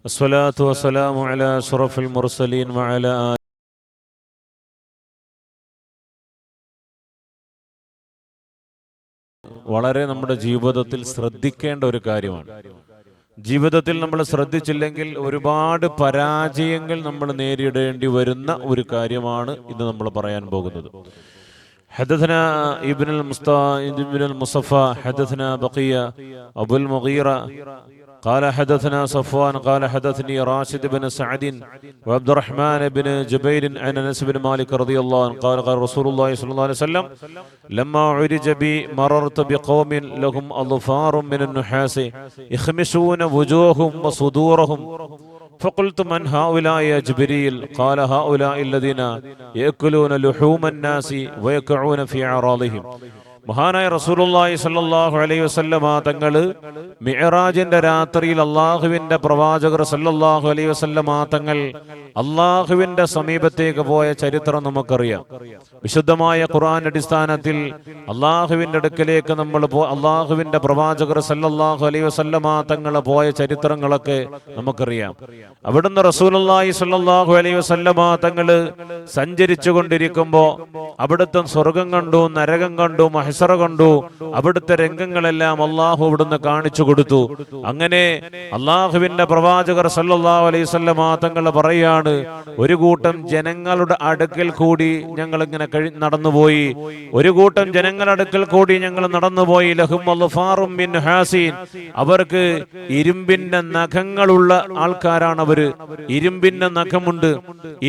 അസ്സലാത്തു വസ്സലാമു അലാ അഷ്റഫിൽ മുർസലീൻ വഅലാ വളരെ നമ്മുടെ ജീവിതത്തിൽ ശ്രദ്ധിക്കേണ്ട ഒരു കാര്യമാണ്. ജീവിതത്തിൽ നമ്മൾ ശ്രദ്ധിച്ചില്ലെങ്കിൽ ഒരുപാട് പരാജയങ്ങൾ നമ്മൾ നേരിടേണ്ടി വരുന്ന ഒരു കാര്യമാണ് ഇന്ന് നമ്മൾ പറയാൻ പോകുന്നത്. حدثنا ابن المصطفى حدثنا بقية أبو المغيرة قال حدثنا صفوان قال حدثني راشد بن سعد وعبد الرحمن بن جبير عن أنس بن مالك رضي الله عنه قال قال رسول الله صلى الله عليه وسلم لما عرج بي مررت بقوم لهم أظفار من النحاس يخمشون وجوههم وصدورهم فقلت من هؤلاء يا جبريل قال هؤلاء الذين يأكلون لحوم الناس ويقعون في أعراضهم. മഹാനായ റസൂലുള്ളാഹി സ്വല്ലല്ലാഹു അലൈഹി വസല്ലമ തങ്ങൾ മിഅ്റാജിന്റെ രാത്രിയിൽ അല്ലാഹുവിന്റെ പ്രവാചകർ സ്വല്ലല്ലാഹു അലൈഹി വസല്ലമ തങ്ങൾ അല്ലാഹുവിന്റെ സമീപത്തേക്ക് പോയ ചരിത്രം നമുക്കറിയാം. വിശുദ്ധമായ ഖുർആൻ അടിസ്ഥാനത്തിൽ അല്ലാഹുവിന്റെ അടുക്കലേക്ക് നമ്മൾ അല്ലാഹുവിന്റെ പ്രവാചകർ സ്വല്ലല്ലാഹു അലൈഹി വസല്ലമ തങ്ങൾ പോയ ചരിത്രങ്ങളൊക്കെ നമുക്കറിയാം. അവിടുന്ന് റസൂലുള്ളാഹി സ്വല്ലല്ലാഹു അലൈഹി വസല്ലമ തങ്ങൾ സഞ്ചരിച്ചു കൊണ്ടിരിക്കുമ്പോൾ അവിടുത്തെ സ്വർഗം കണ്ടു, നരകം കണ്ടു, മഹ്ശറ കണ്ടു. അവിടുത്തെ രംഗങ്ങളെല്ലാം അല്ലാഹു അവിടുന്ന് കാണിച്ചു കൊടുത്തു. അങ്ങനെ അല്ലാഹുവിന്റെ പ്രവാചകർ സല്ലല്ലാഹു അലൈഹി വസല്ലമ തങ്ങൾ പറയാണ്, ഒരു കൂട്ടം ജനങ്ങളുടെ അടുക്കൽ കൂടി ഞങ്ങൾ ഇങ്ങനെ നടന്നുപോയി. ഒരു കൂട്ടം ജനങ്ങളുടെ അടുക്കൽ കൂടി ഞങ്ങൾ നടന്നുപോയി. ലഹും അൽഫാറും മിൻ ഹാസീൻ, അവർക്ക് ഇരുമ്പിന്റെ നഖങ്ങളുള്ള ആൾക്കാരാണ്. അവര് ഇരുമ്പിന്റെ നഖമുണ്ട്.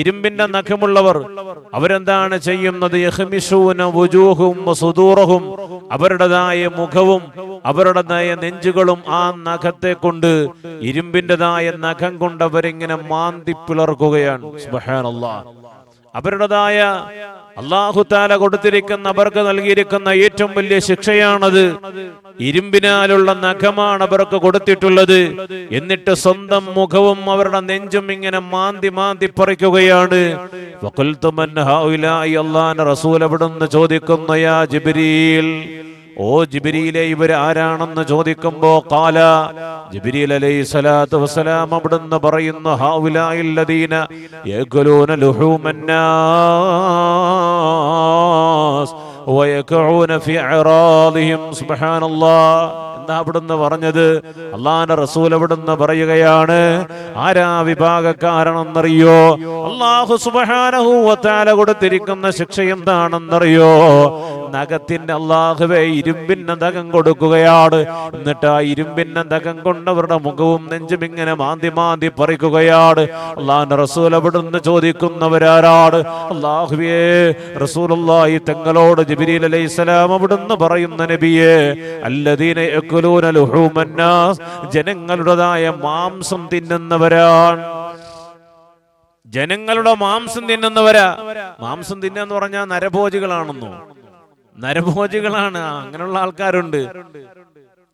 ഇരുമ്പിന്റെ നഖമുള്ളവർ അവരെന്താണ് ചെയ്യുന്നത്? യഖ്മിശൂന വുജൂഹും വസുദൂറഹും, അവരുടേതായ മുഖവും അവരുടേതായ നെഞ്ചുകളും ആ നഖത്തെ കൊണ്ട്, ഇരുമ്പിൻ്റെതായ നഖം കൊണ്ട് അവരിങ്ങനെ മാന്തി പിളർക്കുകയാണ്. സുബ്ഹാനല്ലാഹ്. അവരുടേതായ അല്ലാഹു തആല കൊടുത്തിരിക്കുന്ന, അവർക്ക് നൽകിയിരിക്കുന്ന ഏറ്റവും വലിയ ശിക്ഷയാണത്. ഇരുമ്പിനാലുള്ള നഖമാണ് അവർക്ക് കൊടുത്തിട്ടുള്ളത്. എന്നിട്ട് സ്വന്തം മുഖവും അവരുടെ നെഞ്ചും ഇങ്ങനെ മാന്തി മാന്തി പറിക്കുകയാണ്. വഖൽതു മൻ ഹൗലാഇ, അല്ലാഹുവിന്റെ റസൂൽ അവിടുന്ന് ചോദിക്കുന്നു, യാ ജിബ്രീൽ, ഓ ജിബ്രീലെ, ഇവർ ആരാണെന്ന് ചോദിക്കുമ്പോ ഖാല, ജിബ്രീൽ അലൈഹി സ്വലാത്തു വസ്സലാം അവിടുന്ന് പറയുന്നു, ഹൗലാഇൽ ലദീന യഅകുലൂന ലുഹൂമൻ നാസ് വയഖഊന ഫി അറാദിഹിം. സുബ്ഹാനല്ലാഹ്. എന്താ അവിടുന്ന് പറഞ്ഞത്? അല്ലാഹുവിന്റെ റസൂൽ അവിടുന്ന് പറയുകയാണ്, ആരാ വിഭാഗക്കാരനെന്നറിയോ? അല്ലാഹു സുബ്ഹാനഹു വ തആല കൊടുത്തിരിക്കുന്ന ശിക്ഷ എന്താണെന്നറിയോ? നഖത്തിന്റെ, അല്ലാഹുവേ, ഇരുമ്പിന്റെ നഖം കൊടുക്കുകയാണ്. എന്നിട്ട് ആ ഇരുമ്പിന്റെ നഖം കൊണ്ടവരുടെ മുഖവും നെഞ്ചും ഇങ്ങനെ മാന്തി മാന്തി പറിക്കുകയാണ്. അല്ലാഹുവിന്റെ റസൂൽ അവിടുന്ന് ചോദിക്കുന്നവരാരാണ്? അല്ലാഹുവേ, റസൂലുള്ളാഹി തങ്ങളോട് ജിബ്രീൽ അലൈഹിസ്സലാം അവിടുന്ന് പറയുന്ന, നബിയേ, അല്ലദീന യഅകുലൂന ലുഹൂമൻ നാസ്, ജനങ്ങളുടേതായ മാംസം തിന്നുന്നവരാണ്. ജനങ്ങളുടെ മാംസം തിന്നുന്നവരാ. മാംസം തിന്നുന്ന പറഞ്ഞാൽ നരഭോജികളാണെന്നോ? നരഭോജികളാണ്. അങ്ങനെയുള്ള ആൾക്കാരുണ്ട്.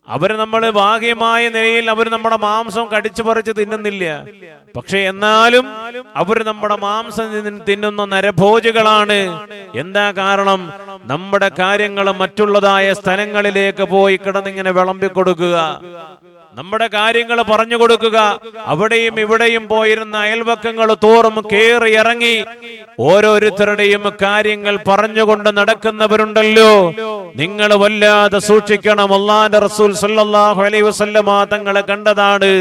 അവര് നമ്മൾ ഭാഗ്യമായ നിലയിൽ അവർ നമ്മുടെ മാംസം കടിച്ചു പറിച്ച് തിന്നുന്നില്ല. പക്ഷെ എന്നാലും അവർ നമ്മുടെ മാംസം തിന്നുന്ന നരഭോജികളാണ്. എന്താ കാരണം? നമ്മുടെ കാര്യങ്ങൾ മറ്റുള്ളതായ സ്ഥലങ്ങളിലേക്ക് പോയി കിടന്നിങ്ങനെ വിളമ്പിക്കൊടുക്കുക, നമ്മുടെ കാര്യങ്ങൾ പറഞ്ഞു കൊടുക്കുക. അവിടെയും ഇവിടെയും പോയിരുന്ന അയൽവക്കങ്ങൾ തോറും കേറി ഇറങ്ങി ഓരോരുത്തരുടെയും കാര്യങ്ങൾ പറഞ്ഞുകൊണ്ട് നടക്കുന്നവരുണ്ടല്ലോ. നിങ്ങൾ വല്ലാതെ സൂക്ഷിക്കണം. അല്ലാഹുവിന്റെ റസൂൽ സല്ലല്ലാഹു അലൈഹി വസല്ലമ തങ്ങളെ കണ്ടതാണ്.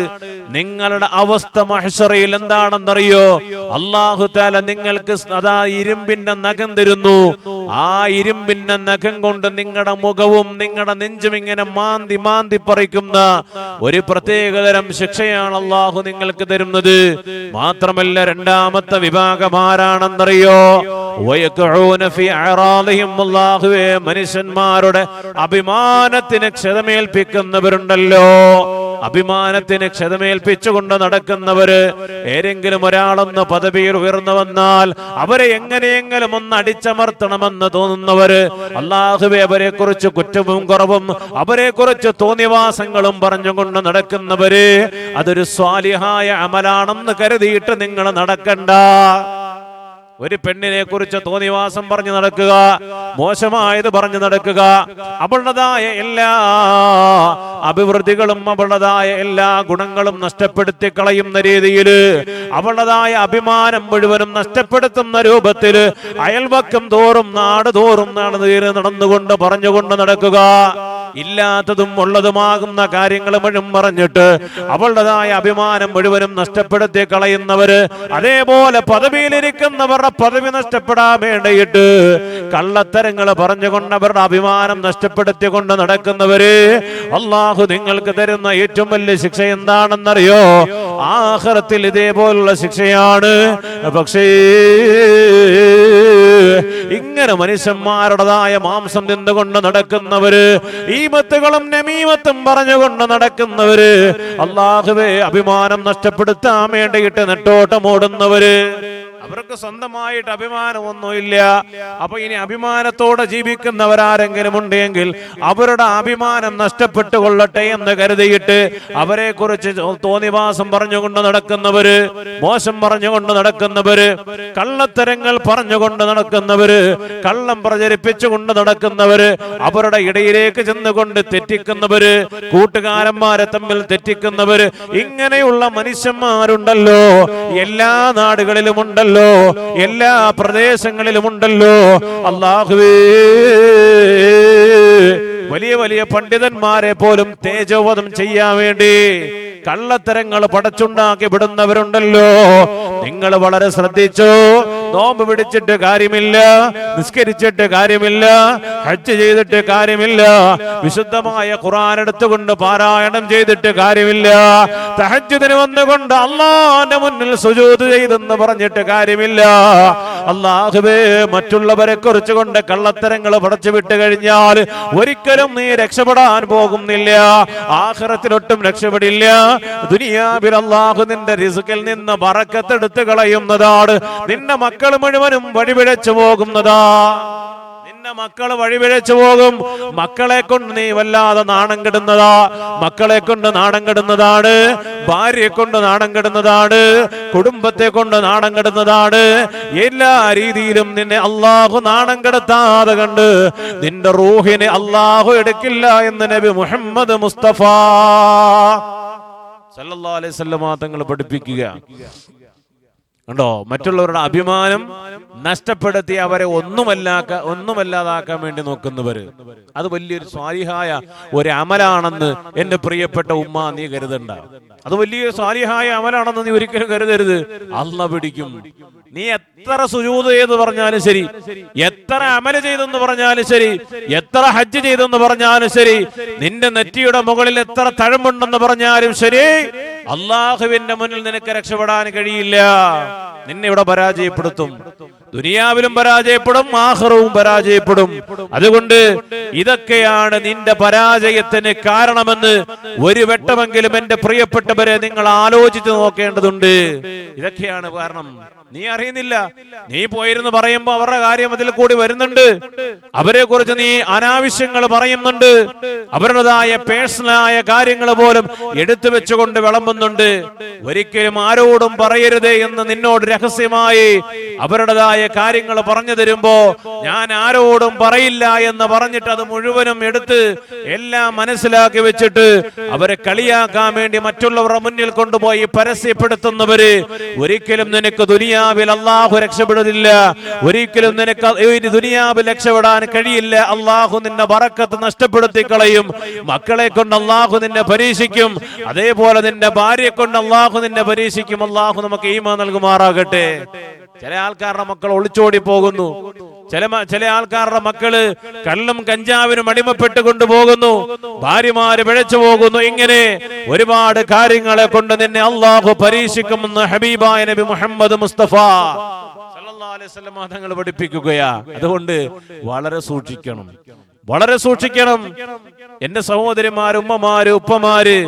നിങ്ങളുടെ അവസ്ഥ മഹ്ശറയിൽ എന്താണെന്നറിയോ? അല്ലാഹു തആല നിങ്ങൾക്ക് അതാ ഇരുമ്പിന്റെ നഖം തരുന്നു. ആ ഇരുമ്പിന്റെ നഖം കൊണ്ട് നിങ്ങളുടെ മുഖവും നിങ്ങളുടെ നെഞ്ചും ഇങ്ങനെ മാന്തി മാന്തി പറിക്കുന്ന ഒരു പ്രത്യേകതരം ശിക്ഷയാണ് അല്ലാഹു നിങ്ങൾക്ക് തരുന്നത്. മാത്രമല്ല, രണ്ടാമത്തെ വിഭാഗം ആരാണെന്നറിയോ? വയഖഊന ഫി അറാദിഹിം, അല്ലാഹുവേ, മനുഷ്യന്മാരുടെ അഭിമാനത്തിന് ക്ഷതമേൽപ്പിക്കുന്നവരുണ്ടല്ലോ. അഭിമാനത്തിന് ക്ഷതമേൽപ്പിച്ചുകൊണ്ട് നടക്കുന്നവര്. ഏതെങ്കിലും ഒരാളൊന്ന് പദവിയിൽ ഉയർന്നു വന്നാൽ അവരെ എങ്ങനെയെങ്കിലും ഒന്ന് അടിച്ചമർത്തണമെന്ന് തോന്നുന്നവര്, അല്ലാഹുവേ, അവരെ കുറിച്ച് കുറ്റവും കുറവും അവരെ കുറിച്ച് തോന്നിവാസങ്ങളും പറഞ്ഞുകൊണ്ട് നടക്കുന്നവര്, അതൊരു സ്വാലിഹായ അമലാണെന്ന് കരുതിയിട്ട് നിങ്ങൾ നടക്കണ്ട. ഒരു പെണ്ണിനെ കുറിച്ച് തോന്നിവാസം പറഞ്ഞു നടക്കുക, മോശമായത് പറഞ്ഞു നടക്കുക, അവളുടേതായ എല്ലാ അഭിവൃദ്ധികളും അവളുടേതായ എല്ലാ ഗുണങ്ങളും നഷ്ടപ്പെടുത്തി കളയുന്ന രീതിയിൽ അവളുടേതായ അഭിമാനം മുഴുവനും നഷ്ടപ്പെടുത്തുന്ന രൂപത്തിൽ അയൽവക്കം തോറും നാട് തോറും നടന്നുകൊണ്ട് പറഞ്ഞുകൊണ്ട് നടക്കുക, ഇല്ലാത്തതും ഉള്ളതുമാകുന്ന കാര്യങ്ങൾ മുഴുവൻ പറഞ്ഞിട്ട് അവളുടേതായ അഭിമാനം മുഴുവനും നഷ്ടപ്പെടുത്തി കളയുന്നവര്, അതേപോലെ പദവിയിലിരിക്കുന്നവരുടെ പദവി നഷ്ടപ്പെടാൻ വേണ്ടിയിട്ട് കള്ളത്തരങ്ങൾ പറഞ്ഞുകൊണ്ട് അവരുടെ അഭിമാനം നഷ്ടപ്പെടുത്തിക്കൊണ്ട് നടക്കുന്നവര്, അള്ളാഹു നിങ്ങൾക്ക് തരുന്ന ഏറ്റവും വലിയ ശിക്ഷ എന്താണെന്നറിയോ? ആഖിറത്തിൽ ഇതേപോലുള്ള ശിക്ഷയാണ്. പക്ഷേ ഇങ്ങനെ മനുഷ്യന്മാരുടേതായ മാംസം തിന്നുകൊണ്ട് നടക്കുന്നവര്, ഈമത്തുകളും നമീമത്തും പറഞ്ഞുകൊണ്ട് നടക്കുന്നവര്, അള്ളാഹുവേ അഭിമാനം നഷ്ടപ്പെടുത്താൻ വേണ്ടിയിട്ട് നെട്ടോട്ടം ഓടുന്നവര്, അവർക്ക് സ്വന്തമായിട്ട് അഭിമാനമൊന്നുമില്ല. അപ്പൊ ഇനി അഭിമാനത്തോടെ ജീവിക്കുന്നവരാരെങ്കിലും ഉണ്ടെങ്കിൽ അവരുടെ അഭിമാനം നഷ്ടപ്പെട്ടു കൊള്ളട്ടെ എന്ന് കരുതിയിട്ട് അവരെ കുറിച്ച് തോന്നിവാസം പറഞ്ഞുകൊണ്ട് നടക്കുന്നവര്, മോശം പറഞ്ഞുകൊണ്ട് നടക്കുന്നവര്, കള്ളത്തരങ്ങൾ പറഞ്ഞുകൊണ്ട് നടക്കുന്നവര്, കള്ളം പ്രചരിപ്പിച്ചുകൊണ്ട് നടക്കുന്നവര്, അവരുടെ ഇടയിലേക്ക് ചെന്നുകൊണ്ട് തെറ്റിക്കുന്നവര്, കൂട്ടുകാരന്മാരെ തമ്മിൽ തെറ്റിക്കുന്നവര്, ഇങ്ങനെയുള്ള മനുഷ്യന്മാരുണ്ടല്ലോ, എല്ലാ നാടുകളിലും ഉണ്ടല്ലോ, എല്ലാ പ്രദേശങ്ങളിലും ഉണ്ടല്ലോ. അല്ലാഹുവേ, വലിയ വലിയ പണ്ഡിതന്മാരെ പോലും തേജോവധം ചെയ്യാൻ വേണ്ടി കള്ളത്തരങ്ങൾ പടച്ചുണ്ടാക്കി വിടുന്നവരുണ്ടല്ലോ. നിങ്ങൾ വളരെ ശ്രദ്ധിച്ചോ. നോമ്പ് പിടിച്ചിട്ട് കാര്യമില്ല, നിസ്കരിച്ചിട്ട് കാര്യമില്ല, ഹജ്ജ് ചെയ്തിട്ട് കാര്യമില്ല, വിശുദ്ധമായ ഖുർആൻ എടുത്തുകൊണ്ട് പാരായണം ചെയ്തിട്ട് കാര്യമില്ല, തഹജ്ജുദിന് വന്നുകൊണ്ട് അല്ലാഹുവിന്റെ മുന്നിൽ സുജൂദ് ചെയ്തെന്ന് പറഞ്ഞിട്ട് കാര്യമില്ല. അല്ലാഹുവേ, മറ്റുള്ളവരെ കുറിച്ച് കൊണ്ട് കള്ളത്തരങ്ങൾ പടച്ചു വിട്ട് കഴിഞ്ഞാൽ ഒരിക്കലും നീ രക്ഷപ്പെടാൻ പോകുന്നില്ല, ആഖിറത്തിലൊട്ടും രക്ഷപ്പെടില്ല. ദുനിയാവിൽ അല്ലാഹു നിന്റെ റിസ്കിൽ നിന്ന് ബറക്കത്ത് എടുത്തു കളയുന്നതാണ്. നിന്റെ മക്കൾ മുഴുവനും വഴിപിഴച്ചു പോകുന്നതാ. നിന്റെ മക്കൾ വഴിപിഴച്ചു പോകും. മക്കളെ കൊണ്ട് നീ വല്ലാതെ നാണം കെടുന്നതാ. മക്കളെ കൊണ്ട് നാണം കെടുന്നതാണ്, ഭാര്യയെ കൊണ്ട് നാണം കെടുന്നതാണ്, കുടുംബത്തെ കൊണ്ട് നാണം കെടുന്നതാണ്. എല്ലാ രീതിയിലും നിന്നെ അള്ളാഹു നാണം കെടുത്താതെ കണ്ട് നിന്റെ റൂഹിനെ അള്ളാഹു എടുക്കില്ല എന്ന് നബി മുഹമ്മദ് മുസ്തഫ സല്ലല്ലാഹു അലൈഹി വസല്ലം തങ്ങൾ പഠിപ്പിക്കുക. കണ്ടോ, മറ്റുള്ളവരുടെ അഭിമാനം നഷ്ടപ്പെടുത്തി അവരെ ഒന്നുമല്ലാതാക്കാൻ വേണ്ടി നോക്കുന്നവര്, അത് വലിയൊരു സ്വാലിഹായ ഒരു അമലാണെന്ന് എന്റെ പ്രിയപ്പെട്ട ഉമ്മ നീ കരുതണ്ട. അത് വലിയൊരു സ്വാലിഹായ അമലാണെന്ന് നീ ഒരിക്കലും കരുതരുത്. അല്ലാഹു പിടിക്കും. നീ എത്ര സുജൂദ് ചെയ്ത് പറഞ്ഞാലും ശരി, എത്ര അമല് ചെയ്തെന്ന് പറഞ്ഞാലും ശരി, എത്ര ഹജ്ജ് ചെയ്തെന്ന് പറഞ്ഞാലും ശരി, നിന്റെ നെറ്റിയുടെ മുകളിൽ എത്ര തഴമ്പുണ്ടെന്ന് പറഞ്ഞാലും ശരി, അള്ളാഹുവിന്റെ മുന്നിൽ നിനക്ക് രക്ഷപ്പെടാൻ കഴിയില്ല. നിന്നെ ഇവിടെ പരാജയപ്പെടുത്തും. ദുനിയാവിലും പരാജയപ്പെടും, ആഖിറവും പരാജയപ്പെടും. അതുകൊണ്ട് ഇതൊക്കെയാണ് നിന്റെ പരാജയത്തിന് കാരണമെന്ന് ഒരു വട്ടമെങ്കിലും എന്റെ പ്രിയപ്പെട്ടവരെ നിങ്ങൾ ആലോചിച്ച് നോക്കേണ്ടതുണ്ട്. ഇതൊക്കെയാണ് കാരണം. നീ അറിയുന്നില്ല, നീ പോയിരുന്നു പറയുമ്പോ അവരുടെ കാര്യം അതിൽ കൂടി വരുന്നുണ്ട്. അവരെ കുറിച്ച് നീ അനാവശ്യങ്ങൾ പറയുന്നുണ്ട്. അവരുടേതായ പേഴ്സണലായ കാര്യങ്ങൾ പോലും എടുത്തു വെച്ചുകൊണ്ട് വിളമ്പുന്നുണ്ട്. ഒരിക്കലും ആരോടും പറയരുതേ എന്ന് നിന്നോട് രഹസ്യമായി അവരുടേതായ കാര്യങ്ങൾ പറഞ്ഞു തരുമ്പോ ഞാൻ ആരോടും പറയില്ല എന്ന് പറഞ്ഞിട്ട് അത് മുഴുവനും എടുത്ത് എല്ലാം മനസ്സിലാക്കി വെച്ചിട്ട് അവരെ കളിയാക്കാൻ വേണ്ടി മറ്റുള്ളവരുടെ മുന്നിൽ കൊണ്ടുപോയി പരസ്യപ്പെടുത്തുന്നവര് ഒരിക്കലും നിനക്ക് ദുനിയാവിൽ അള്ളാഹു രക്ഷപ്പെടുന്നില്ല. ഒരിക്കലും നിനക്ക് ദുനിയാവിൽ രക്ഷപ്പെടാൻ കഴിയില്ല. അള്ളാഹു നിന്നെ ബറക്കത്ത് നഷ്ടപ്പെടുത്തി കളയും. മക്കളെ കൊണ്ട് അള്ളാഹു നിന്നെ പരീക്ഷിക്കും. അതേപോലെ നിന്റെ ഭാര്യയെ കൊണ്ട് അള്ളാഹു നിന്നെ പരീക്ഷിക്കും. അള്ളാഹു നമുക്ക് ഈമാൻ നൽകുമാറാകട്ടെ. ചില ആൾക്കാരുടെ മക്കൾ ഒളിച്ചോടി പോകുന്നു. ചില ആൾക്കാരുടെ മക്കള് കള്ളും കഞ്ചാവിനും അടിമപ്പെട്ട് കൊണ്ടുപോകുന്നു. ഭാര്യമാര് പിഴച്ചു പോകുന്നു. ഇങ്ങനെ ഒരുപാട് കാര്യങ്ങളെ കൊണ്ട് നിന്നെ അള്ളാഹു പരീക്ഷിക്കുമെന്ന് ഹബീബായ നബി മുഹമ്മദ് മുസ്തഫ സല്ലല്ലാഹു അലൈഹി വസല്ലം തങ്ങൾ പഠിപ്പിക്കുകയാ. അതുകൊണ്ട് വളരെ സൂക്ഷിക്കണം, വളരെ സൂക്ഷിക്കണം. എന്റെ സഹോദരിമാര്, ഉമ്മമാര്, ഉപ്പമാര്,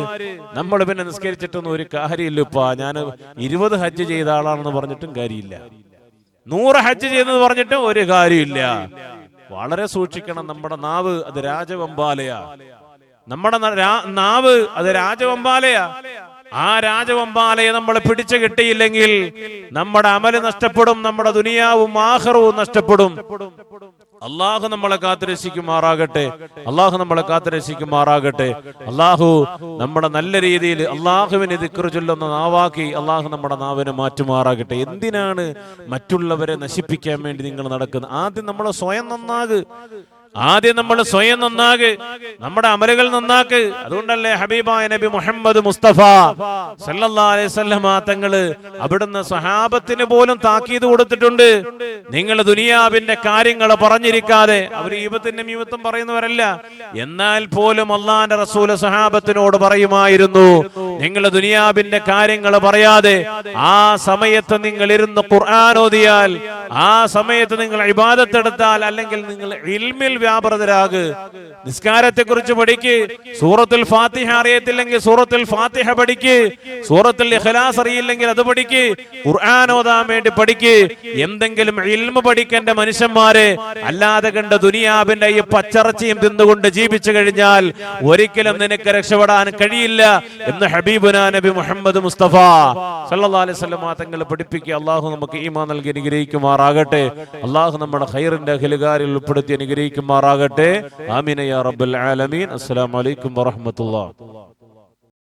നമ്മൾ പിന്നെ നിസ്കരിച്ചിട്ടൊന്നും ഒരു കാര്യമില്ലപ്പാ. ഞാൻ 20 ഹജ്ജ് ചെയ്ത ആളാണെന്ന് പറഞ്ഞിട്ടും കാര്യമില്ല, 100 ഹജ്ജ് ചെയ്തെന്ന് പറഞ്ഞിട്ടും ഒരു കാര്യമില്ല. വളരെ സൂക്ഷിക്കണം. നമ്മുടെ നാവ് അത് രാജവെമ്പാലയാ. നമ്മുടെ നാവ് അത് രാജവെമ്പാലയാ. ആ രാജവമ്പാലയെ നമ്മൾ പിടിച്ചു കിട്ടിയില്ലെങ്കിൽ നമ്മുടെ അമല് നഷ്ടപ്പെടും, നമ്മുടെ ദുനിയാവും ആഖിറവും നഷ്ടപ്പെടും. അള്ളാഹു നമ്മളെ കാത്തുരക്ഷിക്കുമാറാകട്ടെ. അള്ളാഹു നമ്മളെ കാത്തുരക്ഷിക്കുമാറാകട്ടെ. അള്ളാഹു നമ്മുടെ നല്ല രീതിയിൽ അള്ളാഹുവിനെ ദിക്ർ ചൊല്ലുന്ന നാവാക്കി അള്ളാഹു നമ്മുടെ നാവിനെ മാറ്റുമാറാകട്ടെ. എന്തിനാണ് മറ്റുള്ളവരെ നശിപ്പിക്കാൻ വേണ്ടി നിങ്ങൾ നടക്കുന്നത്? ആദ്യം നമ്മൾ സ്വയം നന്നാക്. ആദ്യം നമ്മൾ സ്വയം നന്നാക്, നമ്മുടെ അമലുകൾ നന്നാക്ക്. അതുകൊണ്ടല്ലേ ഹബീബായ നബി മുഹമ്മദ് മുസ്തഫ സല്ലല്ലാഹു അലൈഹി വസല്ലം തങ്ങള് അവിടുന്ന് സ്വഹാബത്തിന് പോലും താക്കീത് കൊടുത്തിട്ടുണ്ട്. നിങ്ങൾ ദുനിയാവിന്റെ കാര്യങ്ങൾ പറഞ്ഞിരിക്കാതെ, അവർ ഈബത്തിന്റെ മീവത്തും പറയുന്നവരല്ല, എന്നാൽ പോലും അള്ളാന്റെ റസൂല് സ്വഹാബത്തിനോട് പറയുമായിരുന്നു, നിങ്ങൾ ദുനിയാവിന്റെ കാര്യങ്ങൾ പറയാതെ ആ സമയത്ത് നിങ്ങൾ ഇരുന്ന് ഖുർആൻ ഓതിയാൽ, ആ സമയത്ത് നിങ്ങൾ ഇബാദത്ത് എടുത്താൽ, അല്ലെങ്കിൽ നിങ്ങൾ ഇൽമിൽ വ്യാപൃതരാക്. നിസ്കാരത്തെ കുറിച്ച് പഠിക്ക്. സൂറത്തുൽ ഫാത്തിഹ അറിയത്തില്ലെങ്കിൽ സൂറത്തുൽ ഫാത്തിഹ പഠിക്ക്. സൂറത്തുൽ ഇഖ്ലാസ് അറിയില്ലെങ്കിൽ അത് പഠിക്ക്. ഖുർആൻ ഓതാൻ വേണ്ടി പഠിക്ക്. എന്തെങ്കിലും ഇൽമ് പഠിക്കേണ്ട മനുഷ്യന്മാരെ അല്ലാതെ കണ്ട ദുനിയാവിന്റെ ഈ പച്ചറച്ചിയും തിന്നുകൊണ്ട് ജീവിച്ചു കഴിഞ്ഞാൽ ഒരിക്കലും നിനക്ക് രക്ഷപ്പെടാൻ കഴിയില്ല എന്ന് ഹബീബുനാ നബി മുഹമ്മദ് മുസ്തഫ സല്ലല്ലാഹു അലൈഹി വസല്ലം തങ്ങൾ പഠിപ്പിക്കുക. അള്ളാഹു നമുക്ക് ഈമാൻ നൽകി അനുഗ്രഹിക്കുമാറാകട്ടെ. അള്ളാഹു നമ്മുടെ ഖൈറിന്റെ അഖിലുകാരിൽ ഉൾപ്പെടുത്തി അനുഗ്രഹിക്കുമാറാകട്ടെ. ആമീൻ യാ റബ്ബൽ ആലമീൻ. അസ്സലാമു അലൈക്കും വറഹ്മത്തുള്ളാഹി.